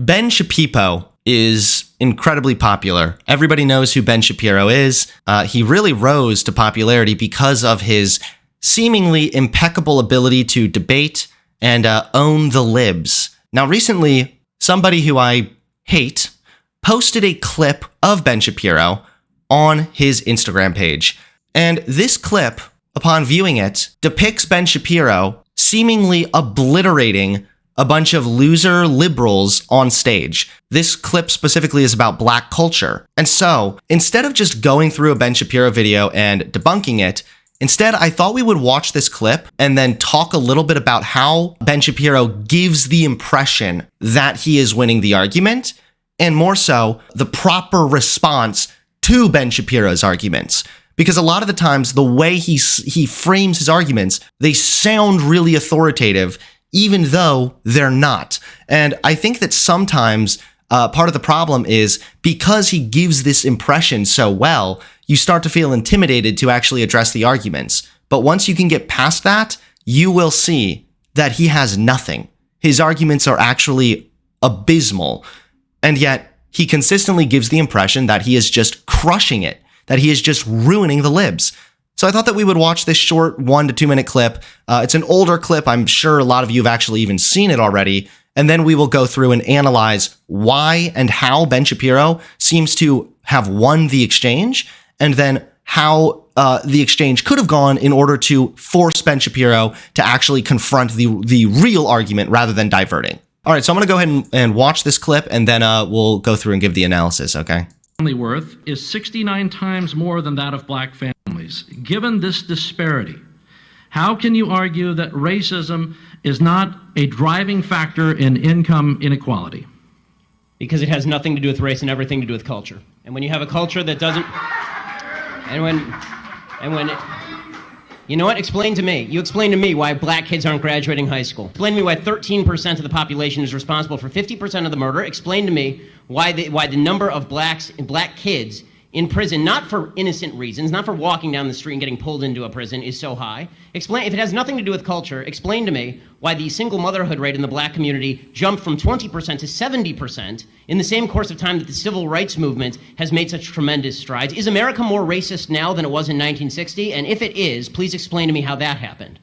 Ben Shapiro is incredibly popular. Everybody knows who Ben Shapiro is. He really rose to popularity because of his seemingly impeccable ability to debate and own the libs. Now, recently, somebody who I hate posted a clip of Ben Shapiro on his Instagram page. And this clip, upon viewing it, depicts Ben Shapiro seemingly obliterating a bunch of loser liberals on stage. This clip specifically is about black culture. And so, instead of just going through a Ben Shapiro video and debunking it, instead, I thought we would watch this clip and then talk a little bit about how Ben Shapiro gives the impression that he is winning the argument, and more so, the proper response to Ben Shapiro's arguments. Because a lot of the times, the way he frames his arguments, they sound really authoritative, even though they're not. And I think that sometimes part of the problem is because he gives this impression so well, you start to feel intimidated to actually address the arguments. But once you can get past that, you will see that he has nothing. His arguments are actually abysmal. And yet, he consistently gives the impression that he is just crushing it, that he is just ruining the libs. So I thought that we would watch this short 1 to 2 minute clip. It's an older clip. I'm sure a lot of you have actually even seen it already. And then we will go through and analyze why and how Ben Shapiro seems to have won the exchange, and then how the exchange could have gone in order to force Ben Shapiro to actually confront the real argument rather than diverting. All right, so I'm going to go ahead and watch this clip, and then we'll go through and give the analysis, okay? Family worth is 69 times more than that of black families. Given this disparity, how can you argue that racism is not a driving factor in income inequality? Because it has nothing to do with race and everything to do with culture. And when you have a culture that doesn't... You know what? Explain to me. You explain to me why black kids aren't graduating high school. Explain to me why 13% of the population is responsible for 50% of the murder. Explain to me why the number of black kids in prison, not for innocent reasons, not for walking down the street and getting pulled into a prison, is so high. Explain, if it has nothing to do with culture, explain to me why the single motherhood rate in the black community jumped from 20% to 70% in the same course of time that the civil rights movement has made such tremendous strides. Is America more racist now than it was in 1960? And if it is, please explain to me how that happened.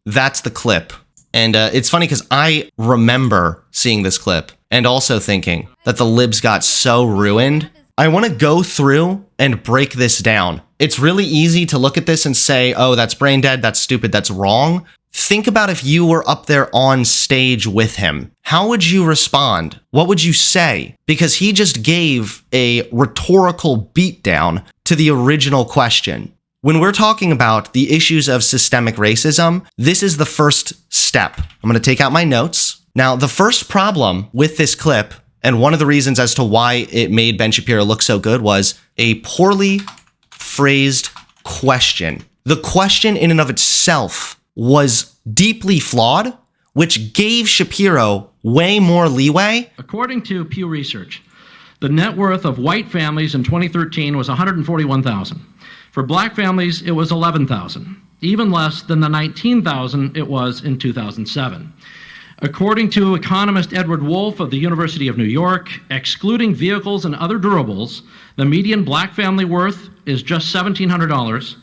That's the clip. And it's funny because I remember seeing this clip and also thinking that the libs got so ruined. I want to go through and break this down. It's really easy to look at this and say, oh, that's brain dead, that's stupid, that's wrong. Think about if you were up there on stage with him. How would you respond? What would you say? Because he just gave a rhetorical beatdown to the original question. When we're talking about the issues of systemic racism, this is the first step. I'm going to take out my notes. Now, the first problem with this clip, and one of the reasons as to why it made Ben Shapiro look so good, was a poorly phrased question. The question in and of itself was deeply flawed, which gave Shapiro way more leeway. According to Pew Research, the net worth of white families in 2013 was $141,000. For black families, it was $11,000, even less than the $19,000 it was in 2007. According to economist Edward Wolf of the University of New York, excluding vehicles and other durables, the median black family worth is just $1,700,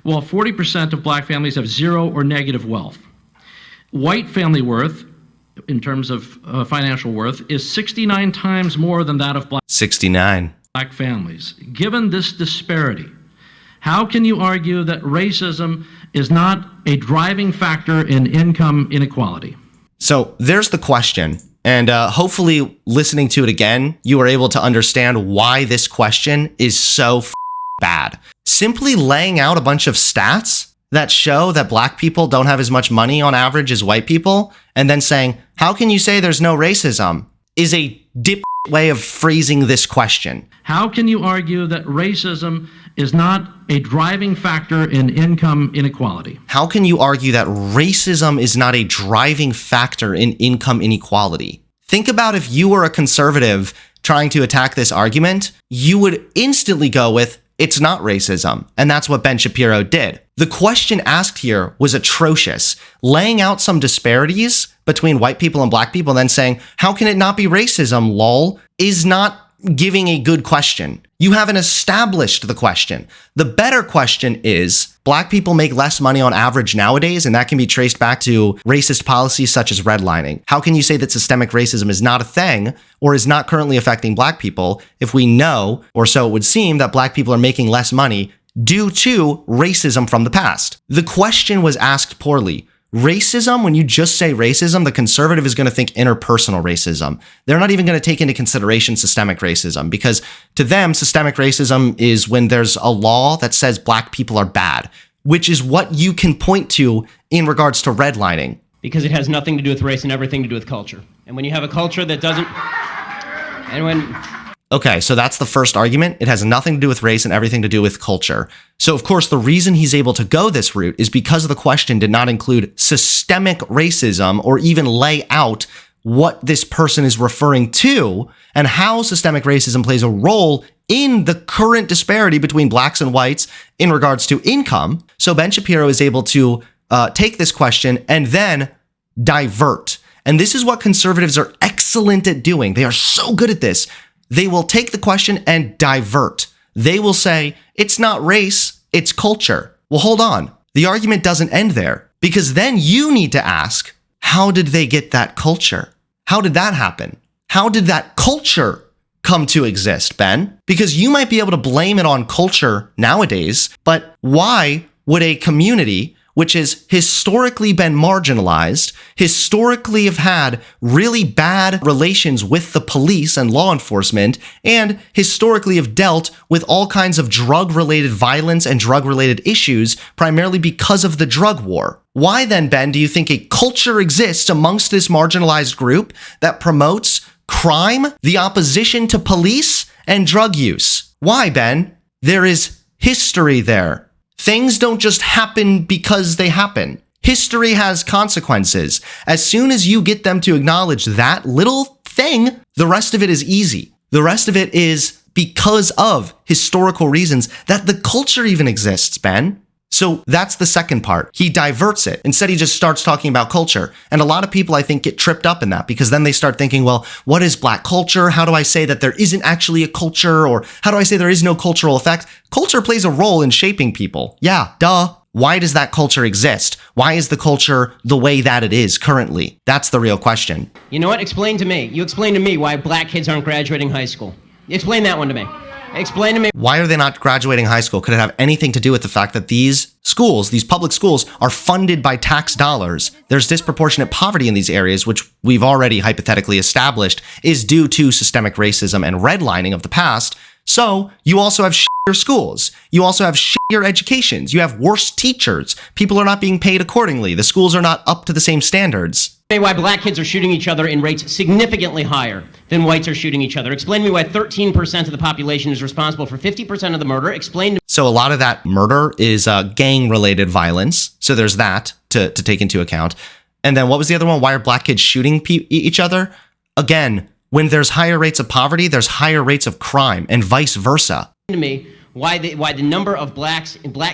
while 40% of black families have zero or negative wealth. White family worth, in terms of financial worth, is 69 times more than that of black families. Given this disparity, how can you argue that racism is not a driving factor in income inequality? So there's the question. And hopefully listening to it again, you are able to understand why this question is so bad. Simply laying out a bunch of stats that show that black people don't have as much money on average as white people, and then saying, how can you say there's no racism, is a way of phrasing this question. How can you argue that racism is not a driving factor in income inequality? How can you argue that racism is not a driving factor in income inequality? Think about if you were a conservative trying to attack this argument, you would instantly go with, it's not racism. And that's what Ben Shapiro did. The question asked here was atrocious, laying out some disparities between white people and black people, and then saying, how can it not be racism, lol, is not giving a good question. You haven't established the question. The better question is, black people make less money on average nowadays, and that can be traced back to racist policies such as redlining. How can you say that systemic racism is not a thing or is not currently affecting black people if we know, or so it would seem, that black people are making less money due to racism from the past? The question was asked poorly. Racism, when you just say racism, the conservative is going to think interpersonal racism. They're not even going to take into consideration systemic racism, because to them, systemic racism is when there's a law that says black people are bad, which is what you can point to in regards to redlining. Because it has nothing to do with race and everything to do with culture. And when you have a culture that doesn't... And when... Okay, so that's the first argument. It has nothing to do with race and everything to do with culture. So, of course, the reason he's able to go this route is because the question did not include systemic racism or even lay out what this person is referring to and how systemic racism plays a role in the current disparity between blacks and whites in regards to income. So Ben Shapiro is able to take this question and then divert. And this is what conservatives are excellent at doing. They are so good at this. They will take the question and divert. They will say, it's not race, it's culture. Well, hold on. The argument doesn't end there, because then you need to ask, how did they get that culture? How did that happen? How did that culture come to exist, Ben? Because you might be able to blame it on culture nowadays, but why would a community which has historically been marginalized, historically have had really bad relations with the police and law enforcement, and historically have dealt with all kinds of drug-related violence and drug-related issues, primarily because of the drug war. Why then, Ben, do you think a culture exists amongst this marginalized group that promotes crime, the opposition to police, and drug use? Why, Ben? There is history there. Things don't just happen because they happen. History has consequences. As soon as you get them to acknowledge that little thing, the rest of it is easy. The rest of it is because of historical reasons that the culture even exists, Ben. So that's the second part. He diverts it. Instead, he just starts talking about culture. And a lot of people, I think, get tripped up in that, because then they start thinking, well, what is black culture? How do I say that there isn't actually a culture? Or how do I say there is no cultural effect? Culture plays a role in shaping people. Yeah, duh. Why does that culture exist? Why is the culture the way that it is currently? That's the real question. You know what? Explain to me. You explain to me why black kids aren't graduating high school. Explain that one to me. Explain to me. Why are they not graduating high school? Could it have anything to do with the fact that these schools, these public schools, are funded by tax dollars? There's disproportionate poverty in these areas, which we've already hypothetically established is due to systemic racism and redlining of the past. So you also have shittier schools. You also have shittier educations. You have worse teachers. People are not being paid accordingly. The schools are not up to the same standards. Why black kids are shooting each other in rates significantly higher than whites are shooting each other. Explain to me why 13% of the population is responsible for 50% of the murder. Explain to me. So a lot of that murder is gang-related violence. So there's that to take into account. And then what was the other one? Why are black kids shooting each other? Again, when there's higher rates of poverty, there's higher rates of crime, and vice versa. To me, why the number of black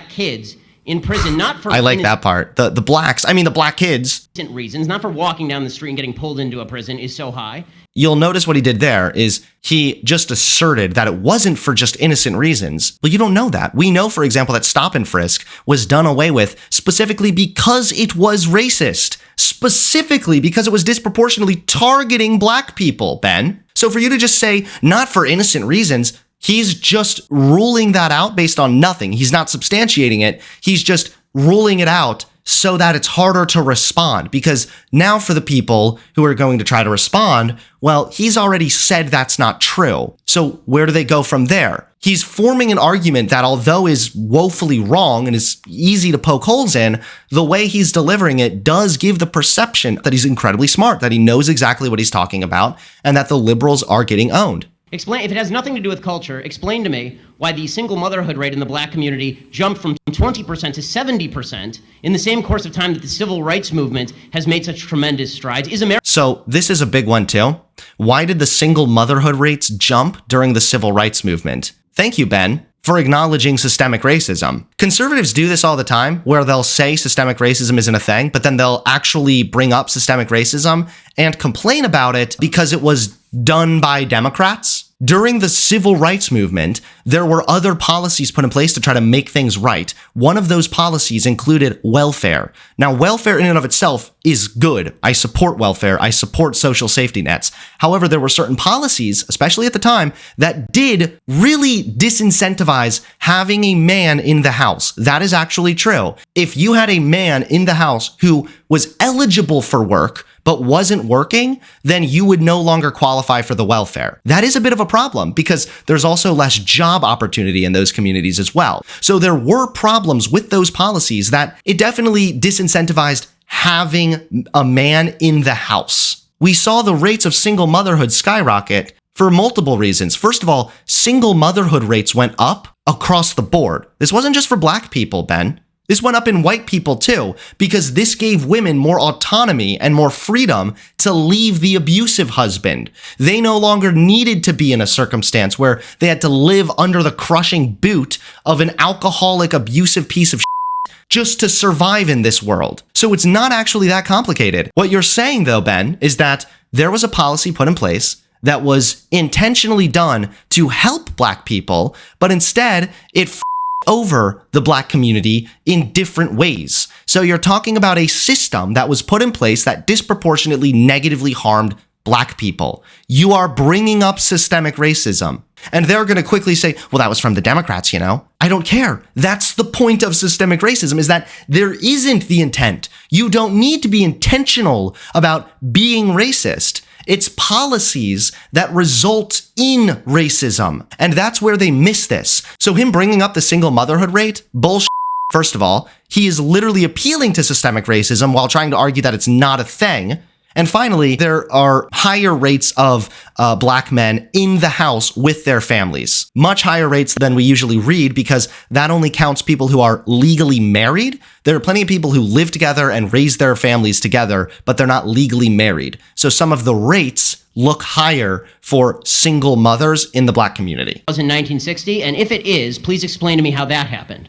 kids in prison, not for... I like that part. The black kids... reasons, not for walking down the street and getting pulled into a prison, is so high. You'll notice what he did there is he just asserted that it wasn't for just innocent reasons. But you don't know that. We know, for example, that stop and frisk was done away with specifically because it was racist. Specifically because it was disproportionately targeting black people, Ben. So for you to just say, not for innocent reasons... He's just ruling that out based on nothing. He's not substantiating it. He's just ruling it out so that it's harder to respond. Because now for the people who are going to try to respond, well, he's already said that's not true. So where do they go from there? He's forming an argument that, although is woefully wrong and is easy to poke holes in, the way he's delivering it does give the perception that he's incredibly smart, that he knows exactly what he's talking about, and that the liberals are getting owned. Explain, if it has nothing to do with culture, explain to me why the single motherhood rate in the black community jumped from 20% to 70% in the same course of time that the civil rights movement has made such tremendous strides. So this is a big one too. Why did the single motherhood rates jump during the civil rights movement? Thank you, Ben, for acknowledging systemic racism. Conservatives do this all the time, where they'll say systemic racism isn't a thing, but then they'll actually bring up systemic racism and complain about it because it was done by Democrats. During the civil rights movement, there were other policies put in place to try to make things right. One of those policies included welfare. Now, welfare in and of itself is good. I support welfare. I support social safety nets. However, there were certain policies, especially at the time, that did really disincentivize having a man in the house. That is actually true. If you had a man in the house who was eligible for work, but wasn't working, then you would no longer qualify for the welfare. That is a bit of a problem because there's also less job opportunity in those communities as well. So there were problems with those policies that it definitely disincentivized having a man in the house. We saw the rates of single motherhood skyrocket for multiple reasons. First of all, single motherhood rates went up across the board. This wasn't just for black people, Ben. This went up in white people too, because this gave women more autonomy and more freedom to leave the abusive husband. They no longer needed to be in a circumstance where they had to live under the crushing boot of an alcoholic, abusive piece of shit just to survive in this world. So it's not actually that complicated. What you're saying though, Ben, is that there was a policy put in place that was intentionally done to help black people, but instead it over the black community in different ways. So you're talking about a system that was put in place that disproportionately negatively harmed black people. You are bringing up systemic racism. And they're going to quickly say, well, that was from the Democrats, you know? I don't care. That's the point of systemic racism, is that there isn't the intent. You don't need to be intentional about being racist. It's policies that result in racism. And that's where they miss this. So him bringing up the single motherhood rate, bullshit. First of all, he is literally appealing to systemic racism while trying to argue that it's not a thing. And finally, there are higher rates of black men in the house with their families. Much higher rates than we usually read because that only counts people who are legally married. There are plenty of people who live together and raise their families together, but they're not legally married. So some of the rates look higher for single mothers in the black community. Was in 1960, and if it is, please explain to me how that happened.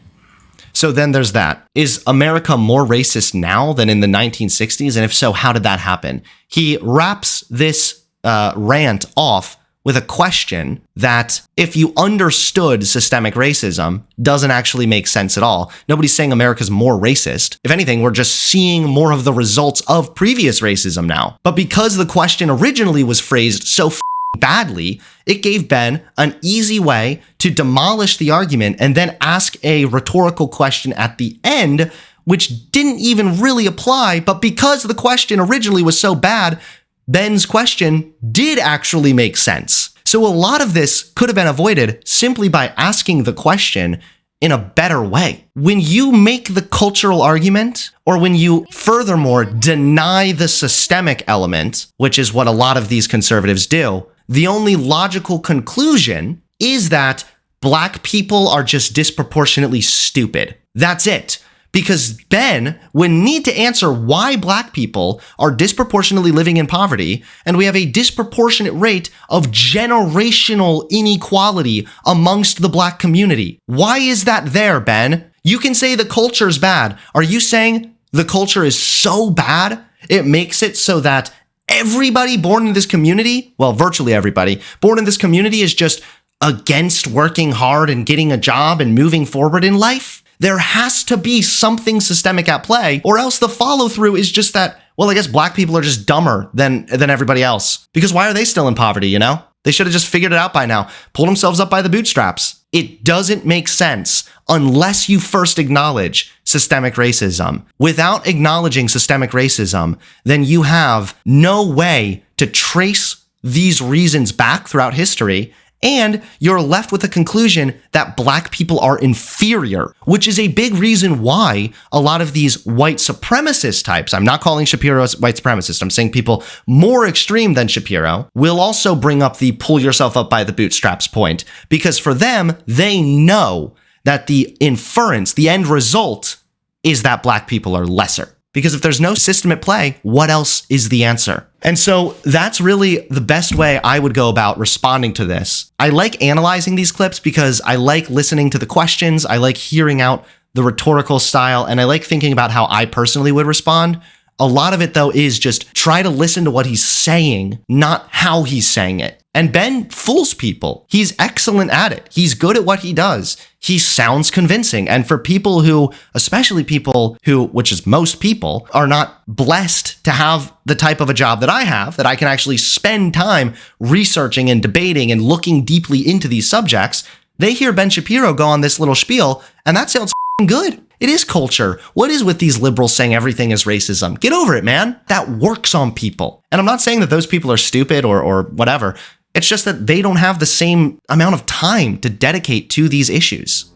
So then there's that. Is America more racist now than in the 1960s? And if so, how did that happen? He wraps this rant off with a question that, if you understood systemic racism, doesn't actually make sense at all. Nobody's saying America's more racist. If anything, we're just seeing more of the results of previous racism now. But because the question originally was phrased so badly, it gave Ben an easy way to demolish the argument and then ask a rhetorical question at the end, which didn't even really apply. But because the question originally was so bad, Ben's question did actually make sense. So a lot of this could have been avoided simply by asking the question in a better way. When you make the cultural argument, or when you furthermore deny the systemic element, which is what a lot of these conservatives do, the only logical conclusion is that black people are just disproportionately stupid. That's it. Because Ben would need to answer why black people are disproportionately living in poverty, and we have a disproportionate rate of generational inequality amongst the black community. Why is that there, Ben? You can say the culture's bad. Are you saying the culture is so bad it makes it so that everybody born in this community, well, virtually everybody born in this community, is just against working hard and getting a job and moving forward in life? There has to be something systemic at play, or else the follow through is just that, well, I guess black people are just dumber than everybody else. Because why are they still in poverty, you know? They should have just figured it out by now, pulled themselves up by the bootstraps. It doesn't make sense unless you first acknowledge systemic racism. Without acknowledging systemic racism, then you have no way to trace these reasons back throughout history, and you're left with the conclusion that black people are inferior, which is a big reason why a lot of these white supremacist types, I'm not calling Shapiro a white supremacist, I'm saying people more extreme than Shapiro, will also bring up the pull yourself up by the bootstraps point, because for them, they know that the inference, the end result, is that black people are lesser. Because if there's no system at play, what else is the answer? And so that's really the best way I would go about responding to this. I like analyzing these clips because I like listening to the questions. I like hearing out the rhetorical style, and I like thinking about how I personally would respond. A lot of it, though, is just try to listen to what he's saying, not how he's saying it. And Ben fools people. He's excellent at it. He's good at what he does. He sounds convincing. And for people who, especially people who, which is most people, are not blessed to have the type of a job that I have, that I can actually spend time researching and debating and looking deeply into these subjects, they hear Ben Shapiro go on this little spiel, and that sounds good. It is culture. What is with these liberals saying everything is racism? Get over it, man. That works on people. And I'm not saying that those people are stupid or whatever. It's just that they don't have the same amount of time to dedicate to these issues.